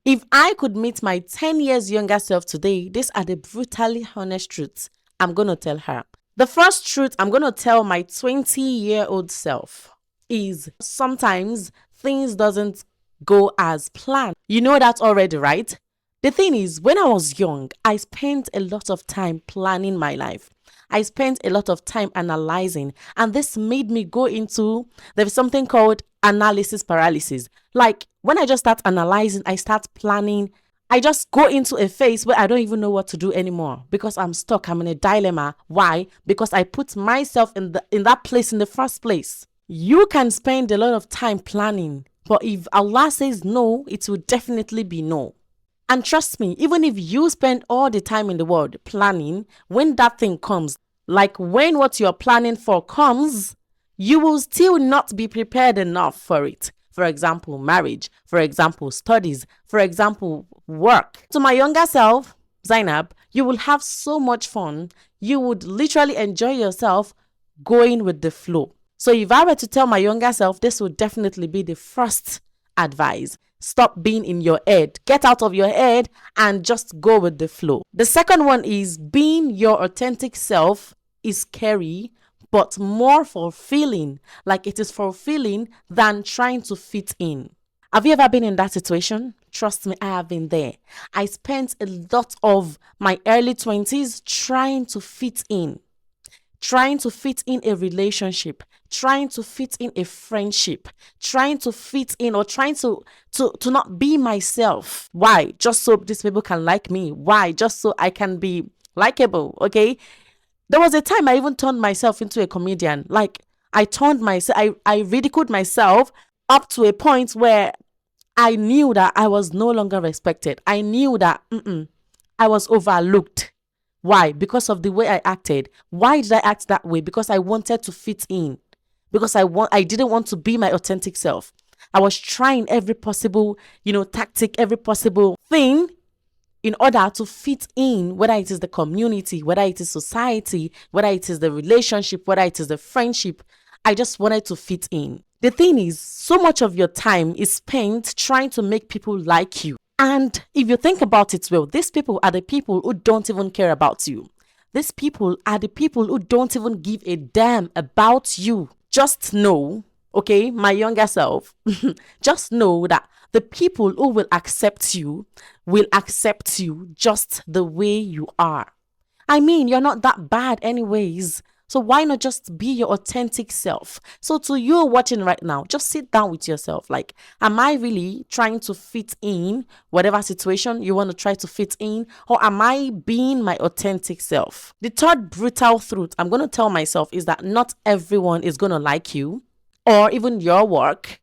If I could meet my 10 years younger self today, these are the brutally honest truths I'm going to tell her. The first truth I'm going to tell my 20-year-old self is sometimes things doesn't go as planned. You know that already, right? The thing is, when I was young, I spent a lot of time planning my life. I spent a lot of time analyzing, and this made me go into there's something called analysis paralysis. Like when I just start analyzing, I start planning, I just go into a phase where I don't even know what to do anymore because I'm stuck. I'm in a dilemma. Why? Because I put myself in that place in the first place. You can spend a lot of time planning, but if Allah says no, it will definitely be no. And trust me, even if you spend all the time in the world planning, when that thing comes, like when what you're planning for comes, you will still not be prepared enough for it. For example, marriage. For example, studies. For example, work. To my younger self, Zainab, you will have so much fun. You would literally enjoy yourself going with the flow. So if I were to tell my younger self, this would definitely be the first advice. Stop being in your head. Get out of your head and just go with the flow. The second one is being your authentic self is scary, but more fulfilling. Like it is fulfilling than trying to fit in. Have you ever been in that situation? Trust me, I have been there. I spent a lot of my early 20s trying to fit in a relationship, trying to fit in a friendship, trying to fit in or trying to not be myself. Why? Just so these people can like me. Why? Just so I can be likable. Okay. There was a time I even turned myself into a comedian. Like I ridiculed myself up to a point where I knew that I was no longer respected. I knew that I was overlooked. Why? Because of the way I acted. Why did I act that way? Because I wanted to fit in. Because I didn't want to be my authentic self. I was trying every possible, tactic, every possible thing in order to fit in, whether it is the community, whether it is society, whether it is the relationship, whether it is the friendship. I just wanted to fit in. The thing is, so much of your time is spent trying to make people like you. And if you think about it well, these people are the people who don't even care about you. These people are the people who don't even give a damn about you. Just know, okay, my younger self, just know that the people who will accept you just the way you are. I mean, you're not that bad anyways. So why not just be your authentic self? So to you watching right now, just sit down with yourself. Like, am I really trying to fit in whatever situation you want to try to fit in? Or am I being my authentic self? The third brutal truth I'm going to tell myself is that not everyone is going to like you or even your work.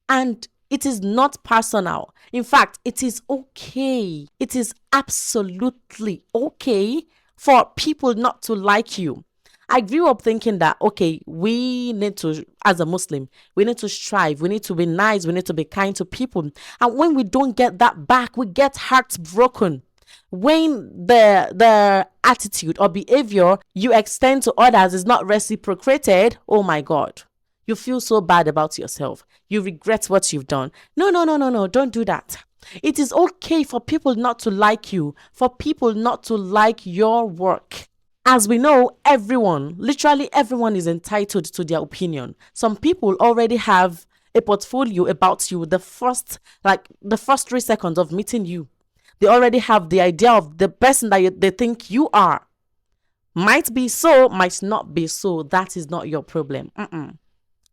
And it is not personal. In fact, it is okay. It is absolutely okay for people not to like you. I grew up thinking that, okay, we need to, as a Muslim, we need to strive, we need to be nice, we need to be kind to people. And when we don't get that back, we get heartbroken. When the attitude or behavior you extend to others is not reciprocated, oh my God, you feel so bad about yourself. You regret what you've done. No, don't do that. It is okay for people not to like you, for people not to like your work. As we know, literally everyone is entitled to their opinion. Some people already have a portfolio about you the first 3 seconds of meeting you. They already have the idea of the person that they think you are. Might be so, might not be so. That is not your problem.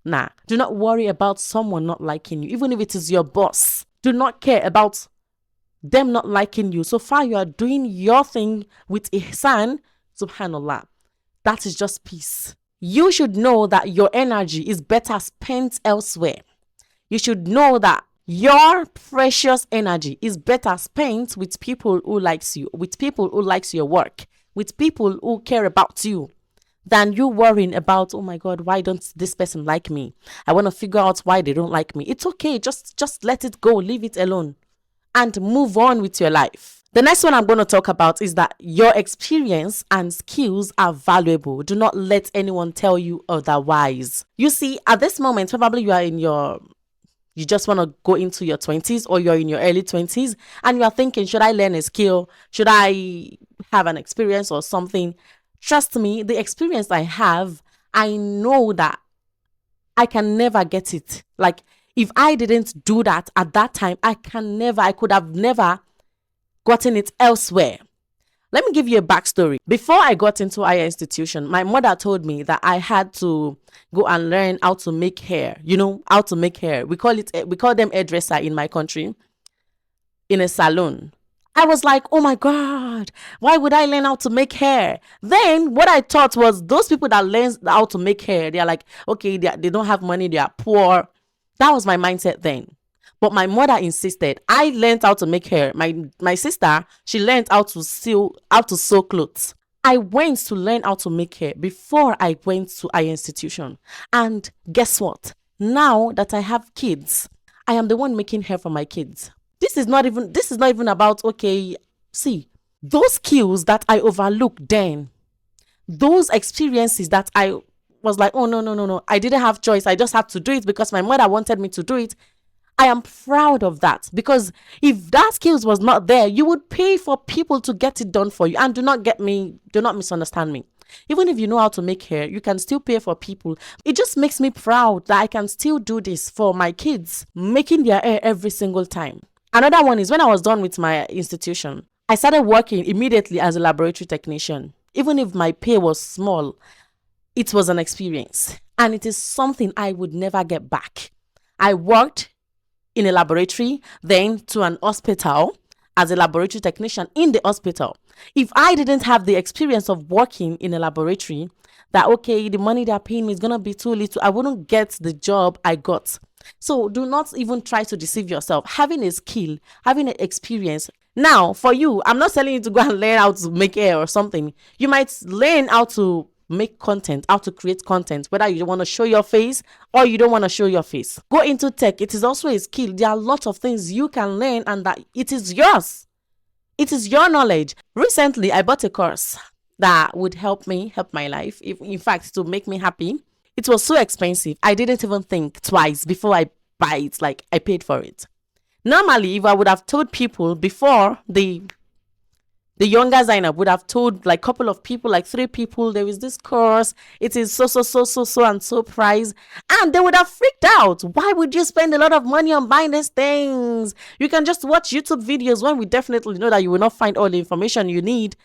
Nah, do not worry about someone not liking you, even if it is your boss. Do not care about them not liking you. So far, you are doing your thing with ihsan. Subhanallah, that is just peace. You should know that your energy is better spent elsewhere. You should know that your precious energy is better spent with people who likes you, with people who likes your work, with people who care about you, than you worrying about, oh my God, why don't this person like me? I want to figure out why they don't like me. It's okay. Just let it go. Leave it alone and move on with your life. The next one I'm going to talk about is that your experience and skills are valuable. Do not let anyone tell you otherwise. You see, at this moment, probably you are in your You just want to go into your 20s or you're in your early 20s and you are thinking, should I learn a skill? Should I have an experience or something? Trust me, the experience I have, I know that I can never get it. Like, if I didn't do that at that time, I could have never gotten it elsewhere. Let me give you a backstory. Before I got into higher institution, my mother told me that I had to go and learn how to make hair. You know, how to make hair. We call them hairdresser in my country, in a salon. I was like, oh my God, why would I learn how to make hair? Then what I thought was those people that learn how to make hair, they're like, okay, they don't have money, they are poor. That was my mindset then. But my mother insisted. I learned how to make hair. My sister, she learned how to sew clothes. I went to learn how to make hair before I went to higher institution. And guess what? Now that I have kids, I am the one making hair for my kids. This is not even about, okay, see, those skills that I overlooked then, those experiences that I was like, oh no, I didn't have choice. I just had to do it because my mother wanted me to do it. I am proud of that, because if that skills was not there, you would pay for people to get it done for you. And do not misunderstand me. Even if you know how to make hair, you can still pay for people. It just makes me proud that I can still do this for my kids, making their hair every single time. Another one is when I was done with my institution, I started working immediately as a laboratory technician. Even if my pay was small, it was an experience, and it is something I would never get back. I worked in a laboratory, then to an hospital as a laboratory technician in the hospital. If I didn't have the experience of working in a laboratory, that okay, the money they're paying me is gonna be too little, I wouldn't get the job I got. So do not even try to deceive yourself. Having a skill, having an experience. Now, for you, I'm not telling you to go and learn how to make hair or something. You might learn how to make content, how to create content, whether you want to show your face or you don't want to show your face. Go into tech. It is also a skill. There are lots of things you can learn and that it is yours. It is your knowledge. Recently, I bought a course that would help my life, in fact, to make me happy. It was so expensive. I didn't even think twice before I buy it. Like, I paid for it. Normally, if I would have told people before, the younger Zainab would have told like couple of people, like 3 people, there is this course, it is so and so price, and they would have freaked out. Why would you spend a lot of money on buying these things? You can just watch YouTube videos, when we definitely know that you will not find all the information you need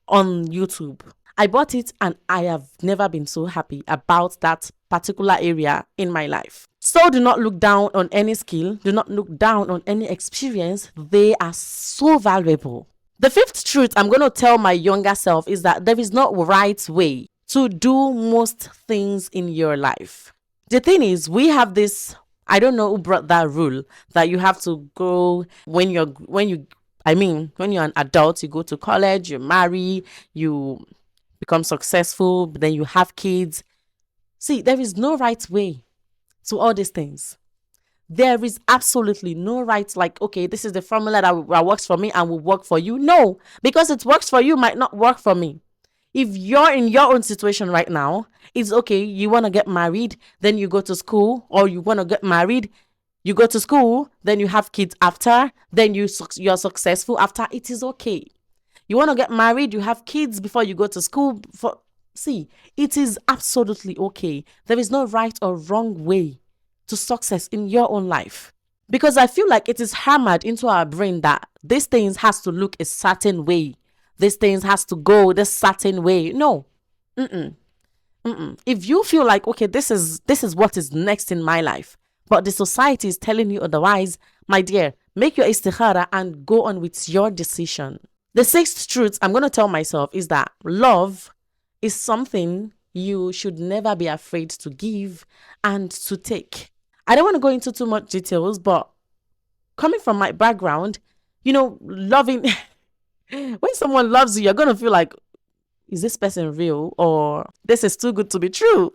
on YouTube. I bought it and I have never been so happy about that particular area in my life. So do not look down on any skill. Do not look down on any experience. They are so valuable. The 5th truth I'm going to tell my younger self is that there is no right way to do most things in your life. The thing is, we have this, I don't know who brought that rule, that you have to go when you're an adult, you go to college, you marry, you become successful, then you have kids. See, there is no right way to all these things. There is absolutely no right, like, okay, this is the formula that works for me and will work for you. No, because it works for you might not work for me. If you're in your own situation right now, it's okay. You want to get married, then you go to school, or you want to get married, you go to school, then you have kids after, then you're successful after. It is okay. You want to get married, you have kids before you go to school. See, it is absolutely okay. There is no right or wrong way to success in your own life. Because I feel like it is hammered into our brain that these things has to look a certain way. These things has to go this certain way. No. If you feel like, okay, this is what is next in my life, but the society is telling you otherwise, my dear, make your istikhara and go on with your decision. The 6th truth I'm going to tell myself is that love is something you should never be afraid to give and to take. I don't want to go into too much details, but coming from my background, loving, when someone loves you, you're going to feel like, is this person real? Or this is too good to be true.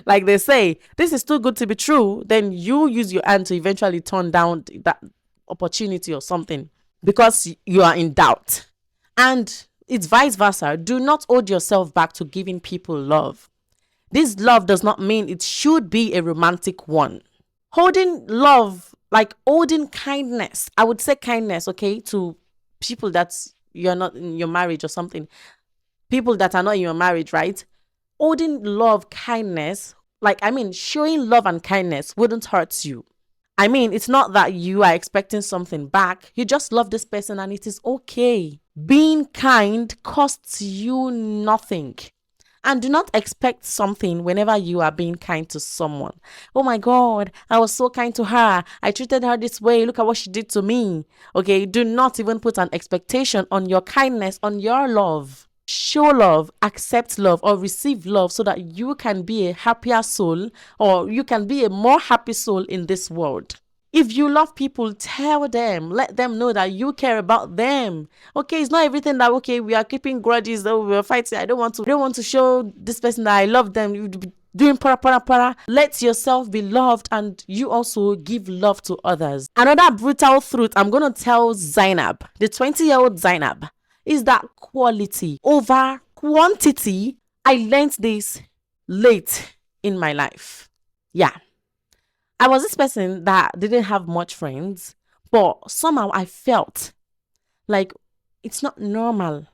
Like they say, this is too good to be true. Then you use your hand to eventually turn down that opportunity or something because you are in doubt. And it's vice versa. Do not hold yourself back to giving people love. This love does not mean it should be a romantic one. Holding love, like holding kindness. I would say kindness, okay, to people that you're not in your marriage or something. People that are not in your marriage, right? Holding love, kindness, like, I mean, showing love and kindness wouldn't hurt you. I mean, it's not that you are expecting something back. You just love this person and it is okay. Being kind costs you nothing. And do not expect something whenever you are being kind to someone. Oh my God, I was so kind to her. I treated her this way. Look at what she did to me. Okay, do not even put an expectation on your kindness, on your love. Show love, accept love, or receive love so that you can be a happier soul, or you can be a more happy soul in this world. If you love people, tell them, let them know that you care about them. Okay, it's not everything that, okay, we are keeping grudges, though we are fighting. I don't want to show this person that I love them. You be doing para. Let yourself be loved and you also give love to others. Another brutal truth I'm gonna tell Zainab, the 20-year-old Zainab, is that quality over quantity. I learned this late in my life. Yeah. I was this person that didn't have much friends, but somehow I felt like it's not normal.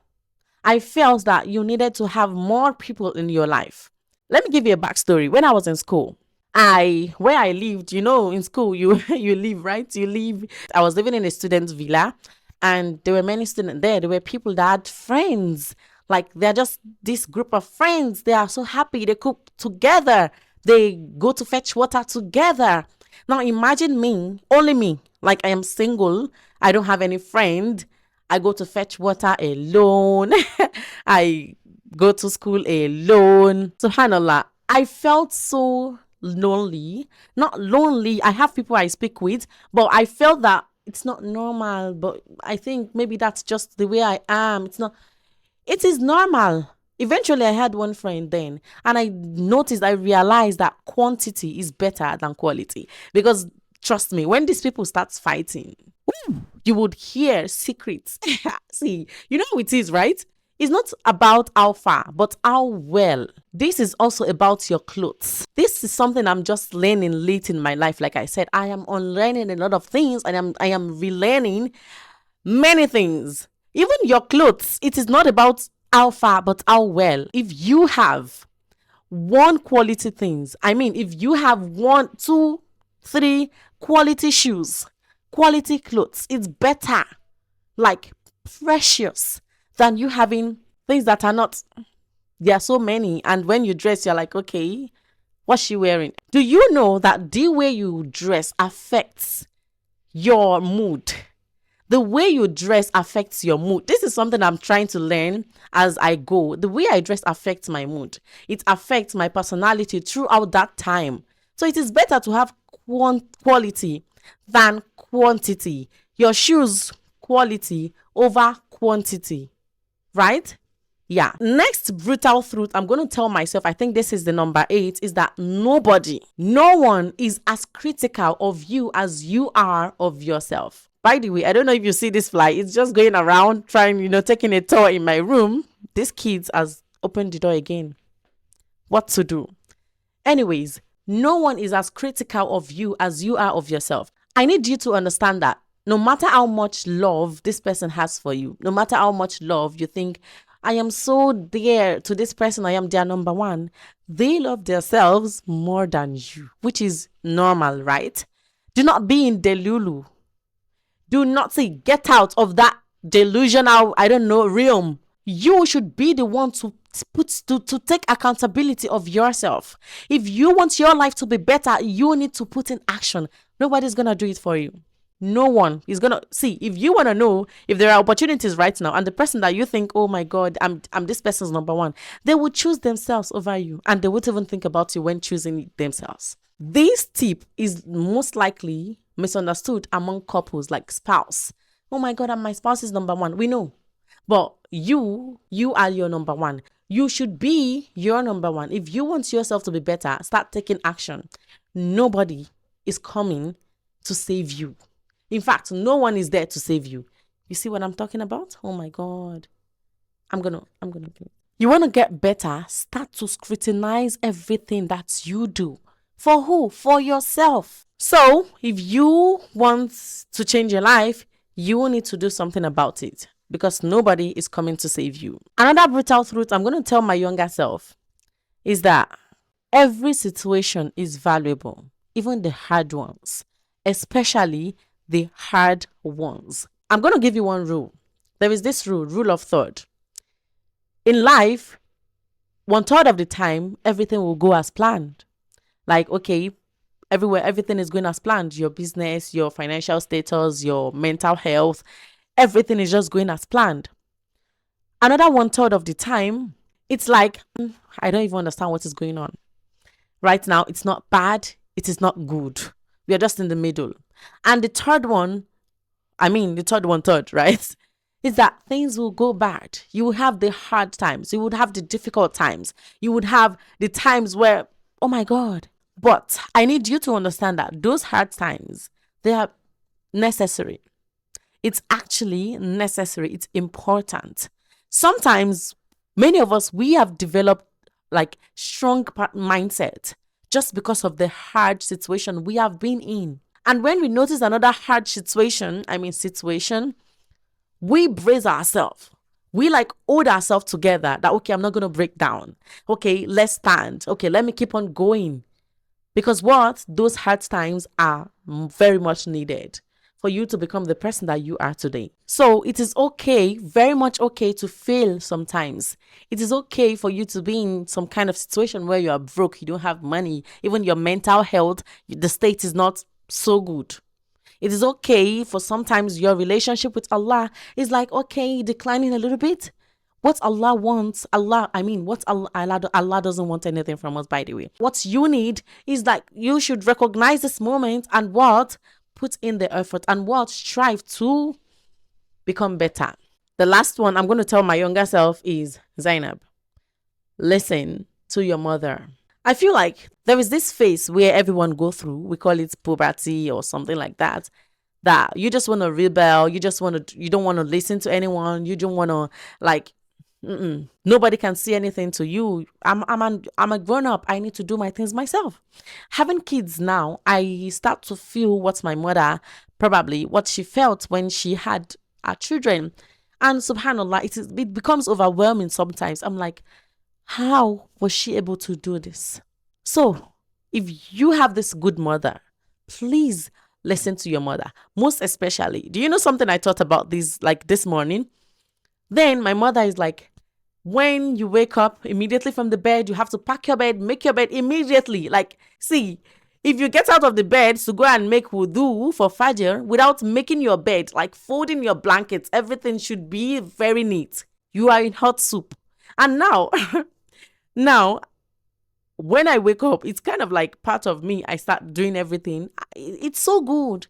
I felt that you needed to have more people in your life. Let me give you a backstory. When I was in school, where I lived, in school you you live, right? You live. I was living in a student villa, and there were many students there. There were people that had friends. Like, they're just this group of friends. They are so happy. They cook together. They go to fetch water together. Now imagine me, only me. Like, I am single. I don't have any friend. I go to fetch water alone. I go to school alone. Subhanallah. I felt so lonely. Not lonely. I have people I speak with, but I felt that it's not normal. But I think maybe that's just the way I am. It is normal. Eventually, I had one friend then, and I realized that quantity is better than quality. Because trust me, when these people start fighting, you would hear secrets. See, you know how it is, right? It's not about how far, but how well. This is also about your clothes. This is something I'm just learning late in my life. Like I said, I am unlearning a lot of things, and I am relearning many things. Even your clothes, it is not about how far, but how well. If you have one quality things, I mean, if you have 1, 2, 3 quality shoes, quality clothes, it's better, like precious, than you having things that are not. There are so many, and when you dress, you're like, okay, what's she wearing? Do you know that the way you dress affects your mood? The way you dress affects your mood. This is something I'm trying to learn as I go. The way I dress affects my mood. It affects my personality throughout that time. So it is better to have quality than quantity. Your shoes, quality over quantity, right? Yeah. Next brutal truth I'm going to tell myself, I think this is the number 8, is that no one is as critical of you as you are of yourself. By the way, I don't know if you see this fly. It's just going around trying, taking a tour in my room. This kid has opened the door again. What to do? Anyways, no one is as critical of you as you are of yourself. I need you to understand that no matter how much love this person has for you, no matter how much love you think, I am so dear to this person, I am their number one, they love themselves more than you, which is normal, right? Do not be in delulu. Do not say, get out of that delusional, realm. You should be the one to take accountability of yourself. If you want your life to be better, you need to put in action. Nobody's gonna do it for you. No one is gonna see. If you want to know if there are opportunities right now, and the person that you think, oh my God, I'm this person's number one, they would choose themselves over you, and they won't even think about you when choosing themselves. This tip is most likely misunderstood among couples, like spouse. Oh my God, my spouse is number one. We know, but you are your number one. You should be your number one. If you want yourself to be better, start taking action. Nobody is coming to save you. In fact, no one is there to save you. You see what I'm talking about? Oh my God. I'm gonna. You want to get better? Start to scrutinize everything that you do. For who? For yourself. So, if you want to change your life, you will need to do something about it because nobody is coming to save you. Another brutal truth I'm going to tell my younger self is that every situation is valuable, even the hard ones, especially the hard ones. I'm going to give you one rule. There is this rule of third. In life, 1/3 of the time, everything will go as planned. Like, okay, everywhere, everything is going as planned. Your business, your financial status, your mental health, everything is just going as planned. Another 1/3 of the time, it's like, I don't even understand what is going on. Right now, it's not bad, it is not good. We are just in the middle. And the third one, the third 1/3, right? Is that things will go bad. You will have the hard times. You would have the difficult times. You would have the times where, oh my God. But I need you to understand that those hard times, they are necessary. It's actually necessary. It's important. Sometimes, many of us, we have developed like strong mindset just because of the hard situation we have been in. And when we notice another hard situation, we brace ourselves. We like hold ourselves together that, okay, I'm not going to break down. Okay, let's stand. Okay, let me keep on going. Because what? Those hard times are very much needed for you to become the person that you are today. So it is okay, very much okay to fail sometimes. It is okay for you to be in some kind of situation where you are broke, you don't have money, even your mental health, the state is not so good. It is okay for sometimes your relationship with Allah is like, okay, declining a little bit. What Allah wants, Allah doesn't want anything from us, by the way. What you need is like, you should recognize this moment and what? Put in the effort and what? Strive to become better. The last one I'm going to tell my younger self is, Zainab, listen to your mother. I feel like there is this phase where everyone go through, we call it puberty or something like that you just want to rebel, you don't want to listen to anyone, you don't want to like, nobody can see anything to you. I'm a grown up. I need to do my things myself. Having kids now, I start to feel what my mother what she felt when she had her children. And subhanallah, it becomes overwhelming sometimes. I'm like, how was she able to do this? So, if you have this good mother, please listen to your mother. Most especially, do you know something I thought about this morning? Then my mother is like, when you wake up immediately from the bed, you have to pack your bed, make your bed immediately. Like, see, if you get out of the bed to go and make wudu for Fajr without making your bed, like folding your blankets, everything should be very neat. You are in hot soup. And now, now, when I wake up, it's kind of like part of me. I start doing everything. It's so good.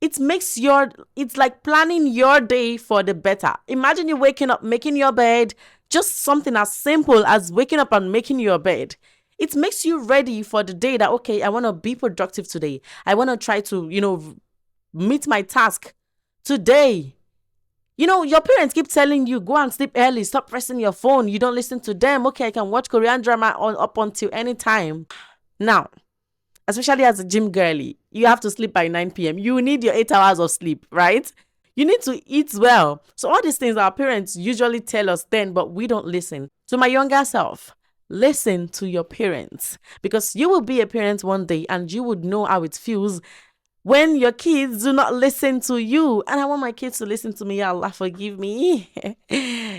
It's like planning your day for the better. Imagine you waking up, making your bed, just something as simple as waking up and making your bed. It makes you ready for the day that, okay, I want to be productive today. I want to try to, meet my task today. Your parents keep telling you, go and sleep early, stop pressing your phone. You don't listen to them. Okay, I can watch Korean drama up until any time. Now, especially as a gym girly, you have to sleep by 9 p.m. You need your 8 hours of sleep, right? You need to eat well. So all these things our parents usually tell us then, but we don't listen. To my younger self, listen to your parents, because you will be a parent one day and you would know how it feels when your kids do not listen to you. And I want my kids to listen to me. Ya Allah, forgive me.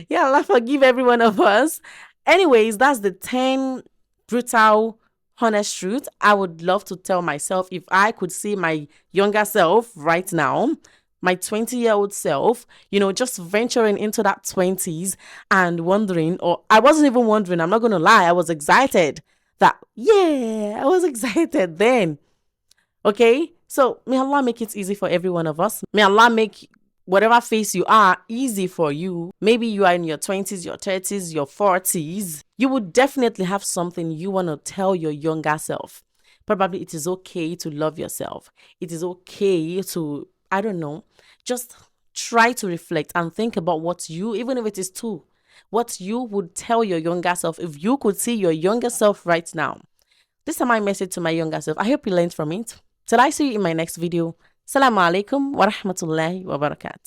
Ya Allah, forgive every one of us. Anyways, that's the 10 brutal, honest truth I would love to tell myself if I could see my younger self right now, my 20-year-old self, just venturing into that 20s and wondering, or I wasn't even wondering, I'm not going to lie, I was excited that, I was excited then. Okay, so may Allah make it easy for every one of us. May Allah make whatever phase you are easy for you. Maybe you are in your 20s, your 30s, your 40s. You would definitely have something you want to tell your younger self. Probably it is okay to love yourself. It is okay to, just try to reflect and think about what you, even if it is what you would tell your younger self if you could see your younger self right now. This is my message to my younger self. I hope you learned from it. Till I see you in my next video. Assalamu alaikum wa rahmatullahi wa barakatuh.